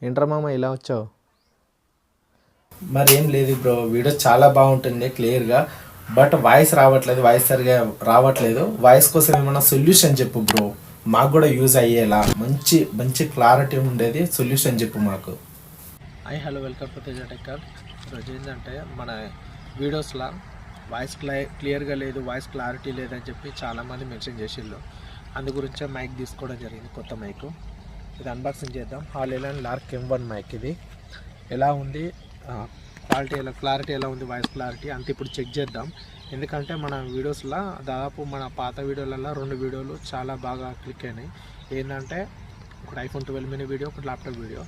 ఏంట్రా మామ ఇలా వచ్చావు? మరి ఏం లేదు బ్రో, వీడియో చాలా బాగుంటుంది క్లియర్గా. బట్ వాయిస్ రావట్లేదు, వాయిస్ సరిగా రావట్లేదు. వాయిస్ కోసం ఏమన్నా సొల్యూషన్ చెప్పు బ్రో, మాకు కూడా యూజ్ అయ్యేలా మంచి మంచి క్లారిటీ ఉండేది సొల్యూషన్ చెప్పు మాకు. Hello, welcome to Teja taker. ఈరోజు ఏంటంటే మన వీడియోస్లో వాయిస్ క్లియర్గా లేదు, వాయిస్ క్లారిటీ లేదని చెప్పి చాలామంది మెన్షన్ చేసిళ్ళు. అందు గురించే మైక్ తీసుకోవడం జరిగింది, కొత్త మైక్. ఇది అన్బాక్సింగ్ చేద్దాం. Hollyland lark M1 mic. ఇది ఎలా ఉంది, క్లారిటీ ఎలా ఉంది, వాయిస్ క్లారిటీ అంత ఇప్పుడు చెక్ చేద్దాం. ఎందుకంటే మన వీడియోస్లో దాదాపు మన పాత వీడియోలలో 2 వీడియోలు చాలా బాగా క్లిక్ అయినాయి. ఏంటంటే ఒకటి iPhone 12 మినీ వీడియో, ఒకటి ల్యాప్టాప్ వీడియో.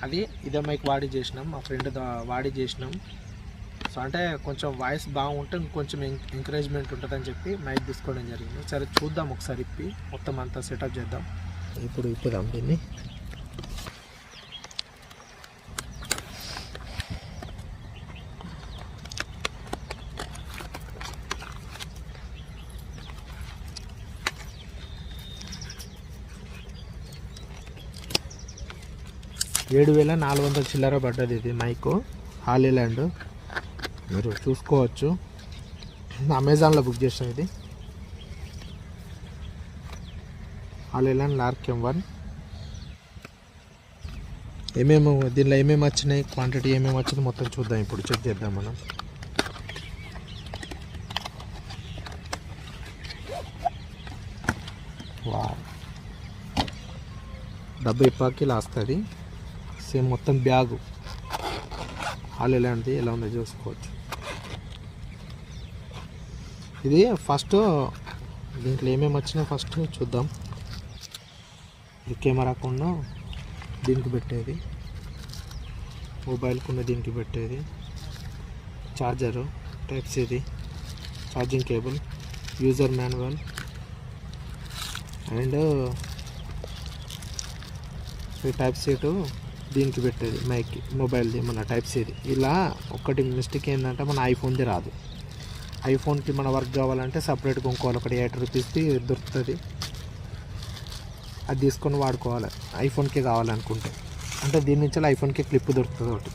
అది ఇదే మైక్ వాడి చేసినాం, మా ఫ్రెండ్ వాడి చేసినాం. సో అంటే కొంచెం వాయిస్ బాగుంటే ఇంకొంచెం ఎంకరేజ్మెంట్ ఉంటుందని చెప్పి మైక్ తీసుకోవడం జరిగింది. సరే చూద్దాం, ఒకసారి ఇప్పి మొత్తం అంతా సెటప్ చేద్దాం. ఇప్పుడు ఇప్పుదాం దీన్ని. 7,400 చిల్లర పడ్డది ఇది మైకు. హాలీలాండ్ మీరు చూసుకోవచ్చు, అమెజాన్లో బుక్ చేసాం. ఇది హాలీలాండ్ లార్క్ M1. దీనిలో ఏమేమి వచ్చినాయి, క్వాంటిటీ ఏమేమి వచ్చింది మొత్తం చూద్దాం. ఇప్పుడు చెక్ చేద్దాం మనం. వా, డబ్బు ఇప్పాకి ఇలా వస్తుంది. సేమ్ మొత్తం బ్యాగు హాలీలాండ్ది ఎలా ఉందో చూసుకోవచ్చు. ఇది ఫస్ట్ దీంట్లో ఏమేమి వచ్చినాయి ఫస్ట్ చూద్దాం. ఇది కెమెరాకుండా దీనికి పెట్టేది, మొబైల్కున్న దీనికి పెట్టేది, ఛార్జరు, టైప్ ఇది, charging cable, user manual and type seat దీనికి పెట్టేది, మైక్కి, మొబైల్ది మన టైప్ సీది. ఇలా ఒకటి మిస్టేక్ ఏంటంటే మన ఐఫోన్ది రాదు. ఐఫోన్కి మన వర్క్ కావాలంటే సపరేట్గా కొనుక్కోవాలి, ఒకటి 8 రూపీస్ది దొరుకుతుంది. అది తీసుకొని వాడుకోవాలి ఐఫోన్కి కావాలనుకుంటే. అంటే దీని నుంచి ఐఫోన్కి క్లిప్ దొరుకుతుంది ఒకటి.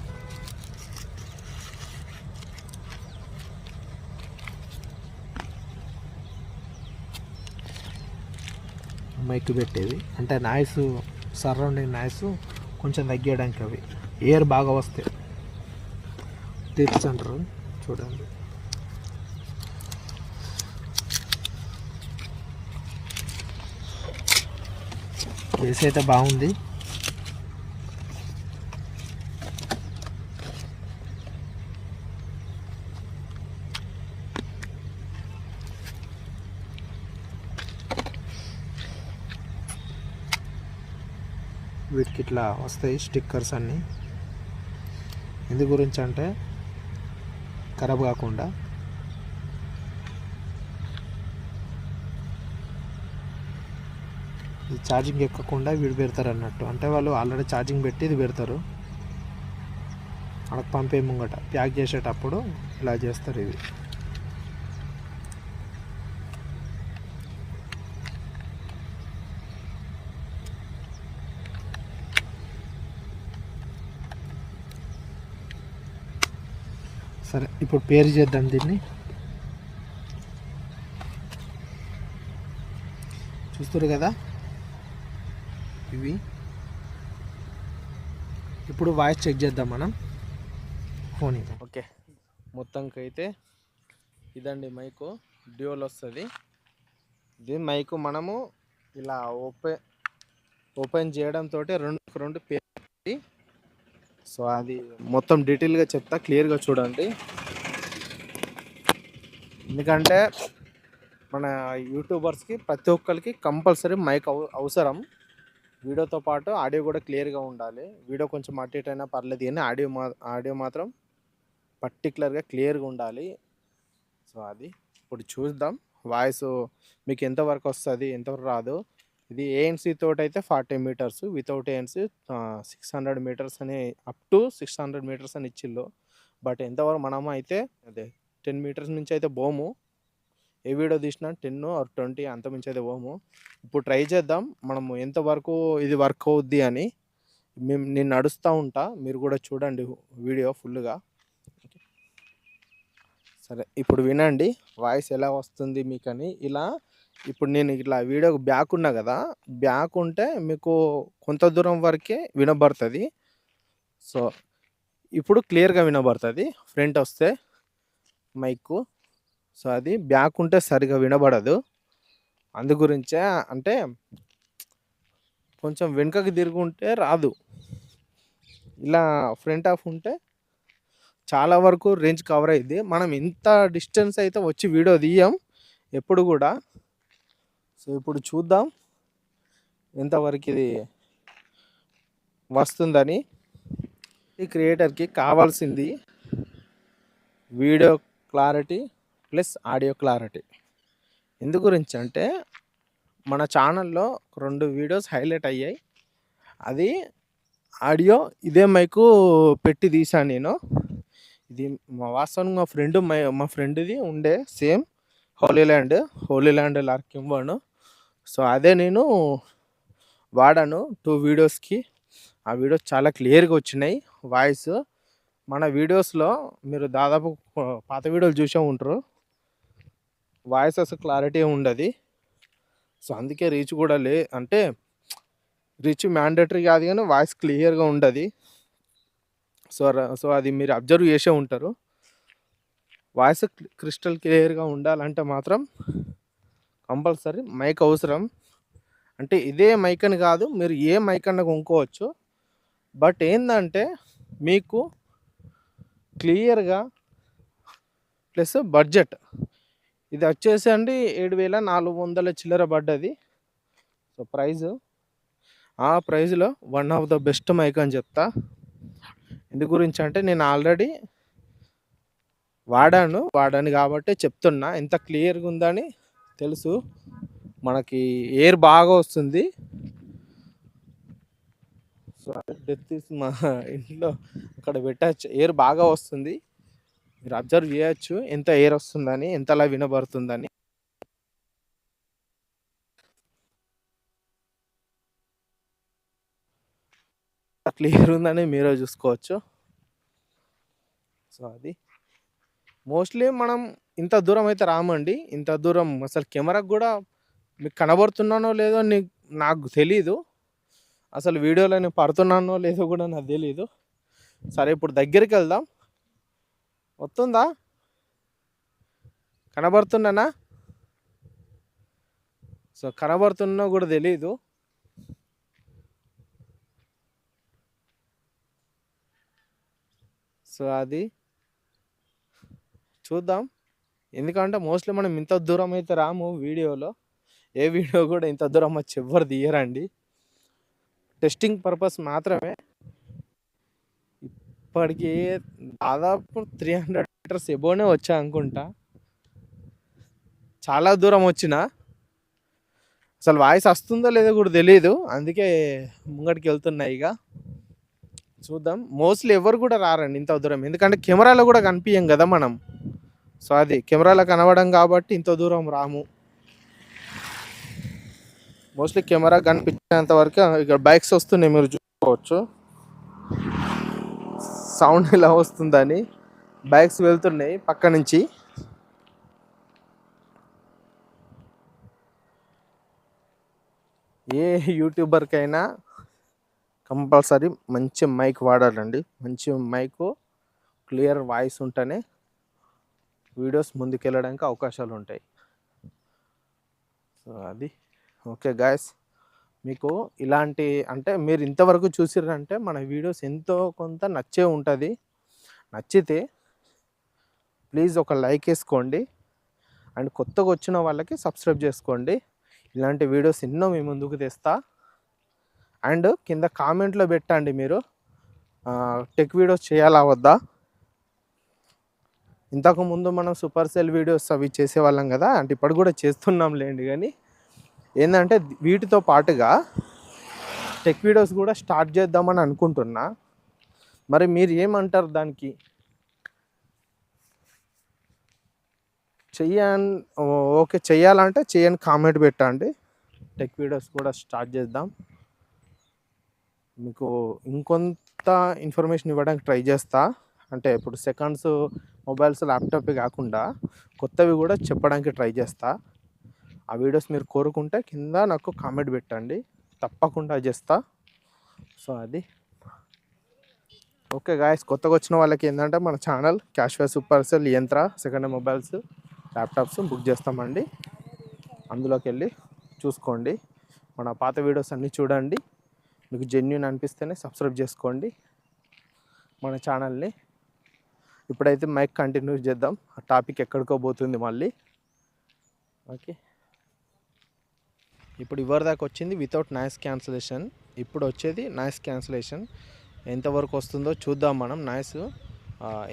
మైక్ పెట్టేది అంటే నాయిస్, సరౌండింగ్ నాయిస్ కొంచెం తగ్గించడానికి. అవి ఎయిర్ బాగా వస్తాయి. టిప్స్ అంటారు చూడండి. కేసు అయితే బాగుంది. వీటికి ఇట్లా వస్తాయి స్టిక్కర్స్ అన్నీ. ఎందు గురించి అంటే ఖరాబ్ కాకుండా. ఇది ఛార్జింగ్ ఎక్కకుండా వీడు పెడతారు అన్నట్టు. అంటే వాళ్ళు ఆల్రెడీ ఛార్జింగ్ పెట్టి ఇది పెడతారు. మనకు పంపే ముంగట ప్యాక్ చేసేటప్పుడు ఇలా చేస్తారు ఇవి. సరే ఇప్పుడు పేరు చేద్దాం దీన్ని. చూస్తారు కదా ఇవి. ఇప్పుడు వాయిస్ చెక్ చేద్దాం మనం ఫోన్. ఓకే, మొత్తంకి అయితే ఇదండి మైకు. డ్యూయల్ వస్తుంది ఇది మైకు. మనము ఇలా ఓపెన్ చేయడంతో రెండు పేరు. సో అది మొత్తం డీటెయిల్గా చెప్తా, క్లియర్గా చూడండి. ఎందుకంటే మన యూట్యూబర్స్కి ప్రతి ఒక్కరికి కంపల్సరీ మైక్ అవసరం. వీడియోతో పాటు ఆడియో కూడా క్లియర్గా ఉండాలి. వీడియో కొంచెం అటు ఇటు అయినా పర్లేదు కానీ ఆడియో మాత్రం పర్టికులర్గా క్లియర్గా ఉండాలి. సో అది ఇప్పుడు చూద్దాం వాయిస్ మీకు ఎంతవరకు వస్తుంది, ఎంతవరకు రాదు. ఇది ANC తోటి అయితే 40 మీటర్స్, వితౌట్ ANC 600 మీటర్స్ అని, అప్ టు 600 మీటర్స్ అని ఇచ్చిళ్ళు. బట్ ఎంతవరకు మనము అయితే అదే 10 మీటర్స్ నుంచి అయితే పోము. ఏ వీడియో తీసినా 10 or 20 అంత మించి అయితే పోము. ఇప్పుడు ట్రై చేద్దాం మనము ఎంతవరకు ఇది వర్క్ అవుద్ది అని. నేను నడుస్తూ ఉంటా, మీరు కూడా చూడండి వీడియో ఫుల్గా. సరే, ఇప్పుడు వినండి వాయిస్ ఎలా వస్తుంది మీకని. ఇలా ఇప్పుడు నేను ఇట్లా వీడియోకి బ్యాక్ ఉన్నా కదా, బ్యాక్ ఉంటే మీకు కొంత దూరం వరకే వినబడుతుంది. సో ఇప్పుడు క్లియర్గా వినబడుతుంది. ఫ్రంట్ వస్తే మైకు, సో అది బ్యాక్ ఉంటే సరిగా వినబడదు. అందు గురించే, అంటే కొంచెం వెనుకకి తిరుగుంటే రాదు. ఇలా ఫ్రంట్ ఆఫ్ ఉంటే చాలా వరకు రేంజ్ కవర్ అయ్యింది. మనం ఇంత డిస్టెన్స్ అయితే వచ్చి వీడియో తీయం ఎప్పుడు కూడా. సో ఇప్పుడు చూద్దాం ఎంతవరకు ఇది వస్తుందని. ఈ క్రియేటర్కి కావాల్సింది video clarity plus audio clarity. ఎందు గురించి అంటే మన ఛానల్లో 2 వీడియోస్ హైలైట్ అయ్యాయి. అది ఆడియో ఇదే మైకు పెట్టి తీసాను నేను. ఇది వాస్తవానికి మా ఫ్రెండ్ది ఉండే సేమ్ హోలీల్యాండ్ లార్కింబోను. సో అదే నేను వాడాను 2 వీడియోస్కి. ఆ వీడియోస్ చాలా క్లియర్గా వచ్చినాయి వాయిస్. మన వీడియోస్లో మీరు దాదాపు పాత వీడియోలు చూసే ఉంటారు, వాయిస్ అసలు క్లారిటీ ఉండదు. సో అందుకే రీచ్ కూడా అంటే రీచ్ మ్యాండేటరీ కాదు కానీ వాయిస్ క్లియర్గా ఉండదు. సో అది మీరు అబ్జర్వ్ చేసే ఉంటారు. వాయిస్ క్రిస్టల్ క్లియర్గా ఉండాలంటే మాత్రం కంపల్సరీ మైక్ అవసరం. అంటే ఇదే మైక్ అని కాదు, మీరు ఏ మైక్ అన్నా కొనుక్కోవచ్చు. బట్ ఏంటంటే మీకు క్లియర్గా ప్లస్ బడ్జెట్, ఇది వచ్చేసి అండి 7,400 చిల్లర పడ్డది. సో ఆ ప్రైజ్లో one of the best mike అని చెప్తా. ఎందు గురించి అంటే నేను ఆల్రెడీ వాడాను కాబట్టి చెప్తున్నా. ఎంత క్లియర్గా ఉందని తెలుసు. మనకి ఎయిర్ బాగా వస్తుంది. సో డెత్ మా ఇంట్లో అక్కడ పెట్టచ్చు, ఎయిర్ బాగా వస్తుంది. మీరు అబ్జర్వ్ చేయొచ్చు ఎంత ఎయిర్ వస్తుందని, ఎంతలా వినబడుతుందని. క్లియర్ ఉందని మీరే చూసుకోవచ్చు. సో అది మోస్ట్లీ మనం ఇంత దూరం అయితే రామండి. ఇంత దూరం అసలు కెమెరాకు కూడా మీకు కనబడుతున్నానో లేదో నాకు తెలీదు. అసలు వీడియోలో నేను పడుతున్నానో లేదో కూడా నాకు తెలీదు. సరే ఇప్పుడు దగ్గరికి వెళ్దాం. వస్తుందా, కనబడుతున్నానా? సో కనబడుతున్నా కూడా తెలీదు. సో అది చూద్దాం. ఎందుకంటే మోస్ట్లీ మనం ఇంత దూరం అయితే రాము వీడియోలో. ఏ వీడియో కూడా ఇంత దూరం వచ్చి ఎవ్వరు తీయరండి. టెస్టింగ్ పర్పస్ మాత్రమే. ఇప్పటికీ దాదాపు 300 మీటర్స్ ఎబోనే వచ్చా అనుకుంటా. చాలా దూరం వచ్చిన, అసలు వాయిస్ వస్తుందో లేదో కూడా తెలియదు. అందుకే ముంగడికి వెళ్తున్నా. ఇక చూద్దాం. మోస్ట్లీ ఎవరు కూడా రారండి ఇంత దూరం, ఎందుకంటే కెమెరాలో కూడా కనిపించం కదా మనం. సో అది కెమెరాలో కనబడం కాబట్టి ఇంత దూరం రాము. మోస్ట్లీ కెమెరా కనిపించేంత వరకు. ఇక్కడ బైక్స్ వస్తున్నాయి, మీరు చూసుకోవచ్చు సౌండ్ ఎలా వస్తుందని. బైక్స్ వెళ్తున్నాయి పక్క నుంచి. ఏ యూట్యూబర్కైనా కంపల్సరీ మంచి మైక్ వాడాలండి. మంచి మైకు, క్లియర్ వాయిస్ ఉంటేనే వీడియోస్ ముందుకెళ్ళడానికి అవకాశాలు ఉంటాయి. సో అది ఓకే గాయస్. మీకు ఇలాంటి, అంటే మీరు ఇంతవరకు చూసిరంటే మన వీడియోస్ ఎంతో కొంత నచ్చే ఉంటుంది. నచ్చితే ప్లీజ్ ఒక లైక్ వేసుకోండి. అండ్ కొత్తగా వచ్చిన వాళ్ళకి సబ్స్క్రైబ్ చేసుకోండి. ఇలాంటి వీడియోస్ ఎన్నో మీ ముందుకు తెస్తా. అండ్ కింద కామెంట్లో పెట్టండి మీరు టెక్ వీడియోస్ చేయాలా వద్దా. ఇంతకుముందు మనం సూపర్ సెల్ వీడియోస్ అవి చేసేవాళ్ళం కదా, అంటే ఇప్పుడు కూడా చేస్తున్నాం లేండి. కానీ ఏంటంటే వీటితో పాటుగా టెక్ వీడియోస్ కూడా స్టార్ట్ చేద్దామని అనుకుంటున్నా. మరి మీరు ఏమంటారు దానికి? ఓకే చెయ్యాలంటే చేయండి, కామెంట్ పెట్టండి. టెక్ వీడియోస్ కూడా స్టార్ట్ చేద్దాం. మీకు ఇంకొంత ఇన్ఫర్మేషన్ ఇవ్వడానికి ట్రై చేస్తా. అంటే ఇప్పుడు సెకండ్స్ మొబైల్స్, ల్యాప్టాప్ కాకుండా కొత్తవి కూడా చెప్పడానికి ట్రై చేస్తా. ఆ వీడియోస్ మీరు కోరుకుంటే కింద నాకు కామెంట్ పెట్టండి, తప్పకుండా చేస్తా. సో అది ఓకే గాయస్. కొత్తగా వచ్చిన వాళ్ళకి ఏంటంటే మన ఛానల్ క్యాష్వే సూపర్ సెల్ యంత్ర second hand mobiles, laptops book చేస్తామండి. అందులోకి వెళ్ళి చూసుకోండి, మన పాత వీడియోస్ అన్నీ చూడండి. మీకు జెన్యూన్ అనిపిస్తేనే సబ్స్క్రైబ్ చేసుకోండి మన ఛానల్ని. ఇప్పుడైతే మైక్ కంటిన్యూ చేద్దాం, ఆ టాపిక్ ఎక్కడికో పోతుంది మళ్ళీ. ఓకే, ఇప్పుడు ఇవరిదాకా వచ్చింది వితౌట్ నాయిస్ క్యాన్సిలేషన్. ఇప్పుడు వచ్చేది నాయిస్ క్యాన్సిలేషన్. ఎంతవరకు వస్తుందో చూద్దాం మనం. నాయిస్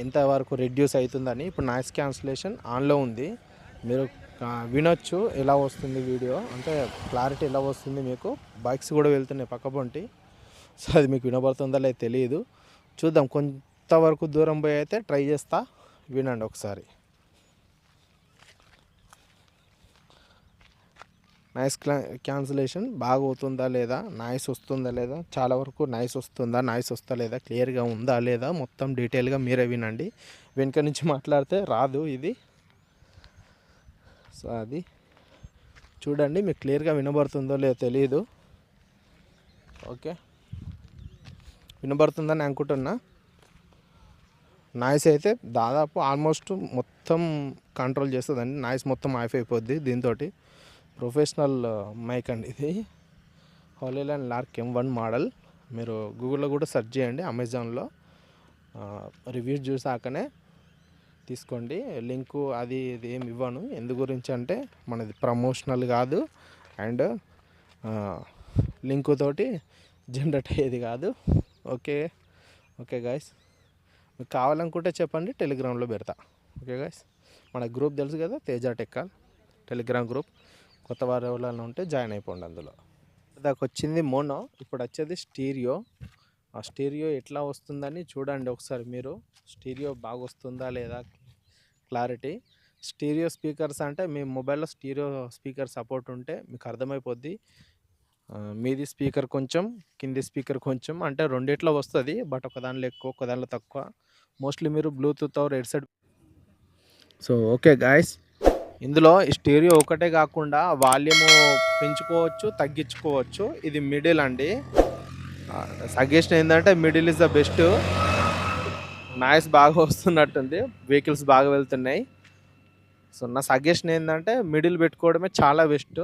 ఎంతవరకు రెడ్యూస్ అవుతుందని. ఇప్పుడు నాయిస్ క్యాన్సిలేషన్ ఆన్లో ఉంది. మీరు వినొచ్చు ఎలా వస్తుంది వీడియో, అంటే క్లారిటీ ఎలా వస్తుంది మీకు. బైక్స్ కూడా వెళ్తున్నాయి పక్కపొంటి, సో అది మీకు వినబడుతుందో లేదో తెలియదు. చూద్దాం, కొంతవరకు దూరం పోయి అయితే ట్రై చేస్తా. వినండి ఒకసారి. నాయిస్ క్యాన్సిలేషన్ బాగా అవుతుందా లేదా, నాయిస్ వస్తుందా లేదా, చాలా వరకు నాయిస్ వస్తుందా, నాయిస్ వస్తా లేదా, క్లియర్గా ఉందా లేదా, మొత్తం డీటెయిల్గా మీరే వినండి. వెనుక నుంచి మాట్లాడితే రాదు ఇది. సో అది చూడండి, మీకు క్లియర్గా వినబడుతుందో లేదో తెలియదు. ఓకే, వినబడుతుందని అనుకుంటున్నా. నాయిస్ అయితే దాదాపు ఆల్మోస్ట్ మొత్తం కంట్రోల్ చేస్తుందండి. నాయిస్ మొత్తం ఆఫ్ అయిపోద్ది దీంతో. ప్రొఫెషనల్ మైక్ అండి ఇది, హాలీలాండ్ లార్క్ M1 మోడల్. మీరు గూగుల్లో కూడా సెర్చ్ చేయండి, అమెజాన్లో. రివ్యూస్ చూసాకనే తీసుకోండి. లింకు అది ఇది ఏమి ఇవ్వను. ఎందు గురించి అంటే మనది ప్రమోషనల్ కాదు, అండ్ లింకు తోటి జనరేట్ అయ్యేది కాదు. ఓకే ఓకే గాయస్, మీకు కావాలనుకుంటే చెప్పండి, టెలిగ్రామ్లో పెడతా. ఓకే గాయస్, మన గ్రూప్ తెలుసు కదా, తేజ టెక్కాల్ టెలిగ్రామ్ గ్రూప్. కొత్త వారు ఎవరైనా ఉంటే జాయిన్ అయిపోండి అందులో. దాకా వచ్చింది మోనో, ఇప్పుడు వచ్చేది స్టీరియో. ఆ స్టీరియో ఎట్లా వస్తుందని చూడండి ఒకసారి మీరు. స్టీరియో బాగా వస్తుందా లేదా, క్లారిటీ. స్టీరియో స్పీకర్స్ అంటే మీ మొబైల్లో స్టీరియో స్పీకర్ సపోర్ట్ ఉంటే మీకు అర్థమైపోద్ది. మీది స్పీకర్ కొంచెం, కింది స్పీకర్ కొంచెం, అంటే రెండిట్లో వస్తుంది. బట్ ఒక దానిలో ఎక్కువ, ఒక దానిలో తక్కువ. మోస్ట్లీ మీరు bluetooth or headset. So okay guys, ఇందులో ఈ స్టీరియో ఒకటే కాకుండా వాల్యూము పెంచుకోవచ్చు, తగ్గించుకోవచ్చు. ఇది మిడిల్ అండి. సజెషన్ ఏంటంటే middle is the best. Noise బాగా వస్తున్నట్టుంది, వెహికల్స్ బాగా వెళ్తున్నాయి. సో నా సజెషన్ ఏంటంటే మిడిల్ పెట్టుకోవడమే చాలా బెస్ట్.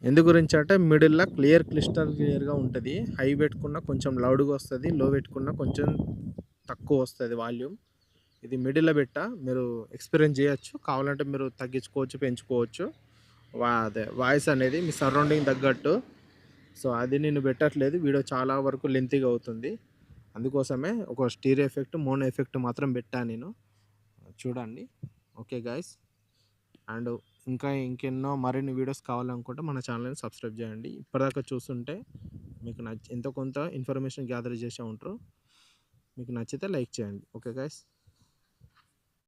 ఎందు గురించి అంటే మిడిల్లో క్లియర్గా ఉంటుంది. హై పెట్టుకున్నా కొంచెం లౌడ్గా వస్తుంది, లో పెట్టుకున్నా కొంచెం తక్కువ వస్తుంది వాల్యూమ్. ఇది మిడిల్లో పెట్టా, మీరు ఎక్స్పీరియన్స్ చేయొచ్చు. కావాలంటే మీరు తగ్గించుకోవచ్చు, పెంచుకోవచ్చు అదే వాయిస్ అనేది మీ సరౌండింగ్ తగ్గట్టు. సో అది నేను పెట్టట్లేదు, వీడియో చాలా వరకు లెంతీగా అవుతుంది. అందుకోసమే ఒక స్టీరియో ఎఫెక్ట్, మోనో ఎఫెక్ట్ మాత్రం పెట్టాను నేను. చూడండి. ఓకే గాయస్, అండ్ ఇంకెన్నో మరిన్ని వీడియోస్ కావాలనుకుంటే మన ఛానల్ని సబ్స్క్రైబ్ చేయండి. ఇప్పటిదాకా చూస్తుంటే మీకు ఎంతో కొంత ఇన్ఫర్మేషన్ గ్యాదర్ చేసే ఉంటారు. మీకు నచ్చితే లైక్ చేయండి. Okay guys.